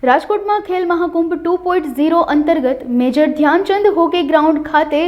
રાજકોટમાં ખેલ મહાકુંભ 2.0 અંતર્ગત major Dhyan Chand hockey ground ખાતે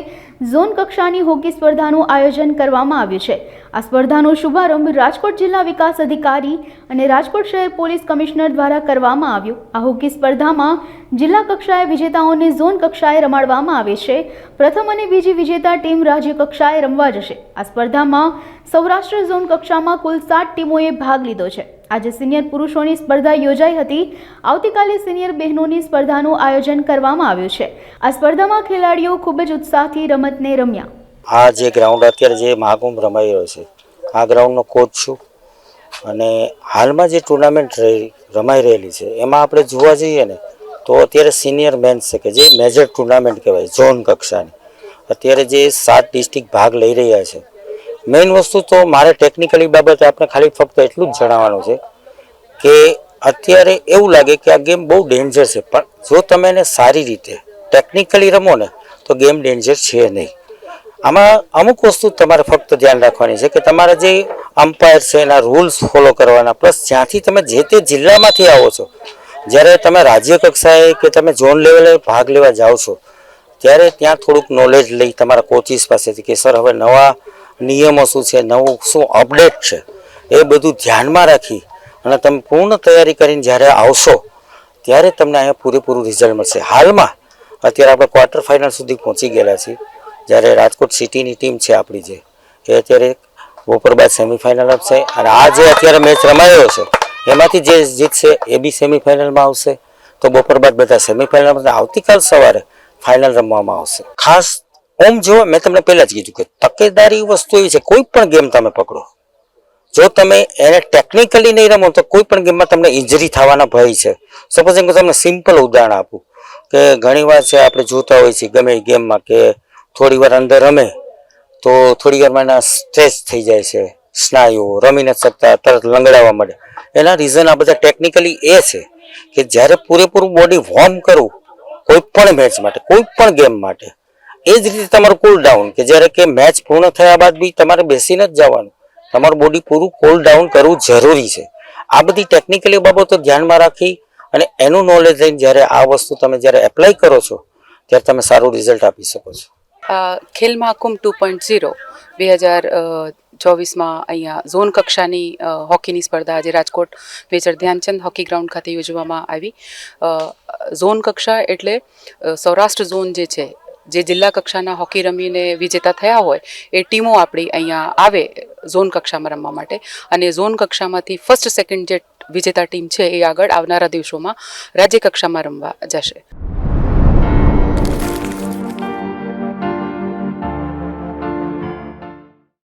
ઝોન કક્ષાની હોકી સ્પર્ધાનું આયોજન કરવામાં આવ્યું છે। આ સ્પર્ધાનો શુભારંભ રાજકોટ જિલ્લા વિકાસ અધિકારી અને રાજકોટ શહેર પોલીસ કમિશનર દ્વારા કરવામાં આવ્યો। આ હોકી સ્પર્ધામાં જિલ્લા કક્ષાએ વિજેતાઓને ઝોન કક્ષાએ રમાડવામાં આવે છે। પ્રથમ અને બીજી વિજેતા ટીમ રાજ્ય કક્ષાએ રમવા જશે। આ સ્પર્ધામાં સૌરાષ્ટ્ર ઝોન કક્ષામાં કુલ 7 ટીમોએ ભાગ લીધો છે। આજે સિનિયર પુરુષોની સ્પર્ધા યોજાઈ હતી। આવતીકાલે સિનિયર બહેનોની સ્પર્ધાનું આયોજન કરવામાં આવ્યું છે। આ સ્પર્ધામાં ખેલાડીઓ ખૂબ જ ઉત્સાહથી રમતને રમ્યા। આ જે ગ્રાઉન્ડ અત્યારે જે મહાકુંભ રમાઈ રહ્યો છે, આ ગ્રાઉન્ડનો કોચ છું અને હાલમાં જે ટુર્નામેન્ટ રમાઈ રહેલી છે એમાં આપણે જોવા જઈએ ને તો અત્યારે સિનિયર મેન્સ છે કે જે મેજર ટુર્નામેન્ટ કહેવાય ઝોન કક્ષાની, અત્યારે જે 7 ડિસ્ટ્રિક્ટ ભાગ લઈ રહ્યા છે। મેઇન વસ્તુ તો મારે ટેકનિકલી બાબતે આપણે ખાલી ફક્ત એટલું જ જણાવવાનું છે કે અત્યારે એવું લાગે કે આ ગેમ બહુ ડેન્જર છે, પણ જો તમે એને સારી રીતે ટેકનિકલી રમો ને તો ગેમ ડેન્જર છે નહીં। આમાં અમુક વસ્તુ તમારે ફક્ત ધ્યાન રાખવાની છે કે તમારા જે અમ્પાયર છે એના રૂલ્સ ફોલો કરવાના, પ્લસ જ્યાંથી તમે જે તે જિલ્લામાંથી આવો છો, જ્યારે તમે રાજ્ય કક્ષાએ કે તમે ઝોન લેવલે ભાગ લેવા જાઓ છો ત્યારે ત્યાં થોડુંક નોલેજ લઈ તમારા કોચિસ પાસેથી કે સર હવે નવા નિયમો શું છે, નવું શું અપડેટ છે, એ બધું ધ્યાનમાં રાખી અને તમે પૂર્ણ તૈયારી કરીને જ્યારે આવશો ત્યારે તમને અહીંયા પૂરેપૂરું રિઝલ્ટ મળશે। હાલમાં અત્યારે આપણે ક્વાર્ટર ફાઇનલ સુધી પહોંચી ગયેલા છીએ, જ્યારે રાજકોટ સિટીની ટીમ છે આપણી જે એ અત્યારે બપોર બાદ સેમિફાઇનલ આપશે અને આ જે અત્યારે મેચ રમાયો છે એમાંથી જે જીતશે એ બી સેમિફાઇનલમાં આવશે। તો બપોર બાદ બધા સેમિફાઇનલમાં, આવતીકાલ સવારે ફાઇનલ રમવામાં આવશે। ખાસ ઓમ જો મેં તમને પહેલાં જ કીધું કે તકેદારી વસ્તુ એવી છે, કોઈ પણ ગેમ તમે પકડો, જો તમે એને ટેકનિકલી નહીં રમો તો કોઈ પણ ગેમમાં તમને ઇન્જરી થવાના ભય છે। સપોઝ હું તમને સિમ્પલ ઉદાહરણ આપું કે ઘણીવાર છે આપણે જોતા હોઈએ છીએ ગમે એ ગેમમાં કે થોડી વાર અંદર રમે તો થોડી વારમાં એના સ્ટ્રેચ થઈ જાય છે, સ્નાયુઓ રમી નથી શકતા, તરત લંગડાવવા મળે। એના રીઝન આ બધા ટેકનિકલી એ છે કે જ્યારે પૂરેપૂરું બોડી વોર્મ કરવું કોઈ પણ મેચ માટે, કોઈ પણ ગેમ માટે, એ જ રીતે તમારું કુલ ડાઉન કે જ્યારે કે મેચ પૂર્ણ થયા બાદ બી તમારે બેસીને જ જવાનું, તમારું બોડી પૂરું કુલ ડાઉન કરવું જરૂરી છે। આ બધી ટેકનિકલી બાબતો ધ્યાનમાં રાખી અને એનું નોલેજ લઈને જ્યારે આ વસ્તુ તમે જ્યારે એપ્લાય કરો છો ત્યારે તમે સારું રિઝલ્ટ આપી શકો છો। ખેલ મહાકુંભ 2.0 2024માં અહીંયા ઝોન કક્ષાની હોકીની સ્પર્ધા આજે Rajkot major Dhyan Chand hockey ground ખાતે યોજવામાં આવી। ઝોન કક્ષા એટલે સૌરાષ્ટ્ર ઝોન જે છે, જે જિલ્લા કક્ષાના હોકી રમીને વિજેતા થયા હોય એ ટીમો આપણી અહીંયા આવે ઝોન કક્ષામાં રમવા માટે, અને ઝોન કક્ષામાંથી ફર્સ્ટ સેકન્ડ જે વિજેતા ટીમ છે એ આગળ આવનારા દિવસોમાં રાજ્ય કક્ષામાં રમવા જશે।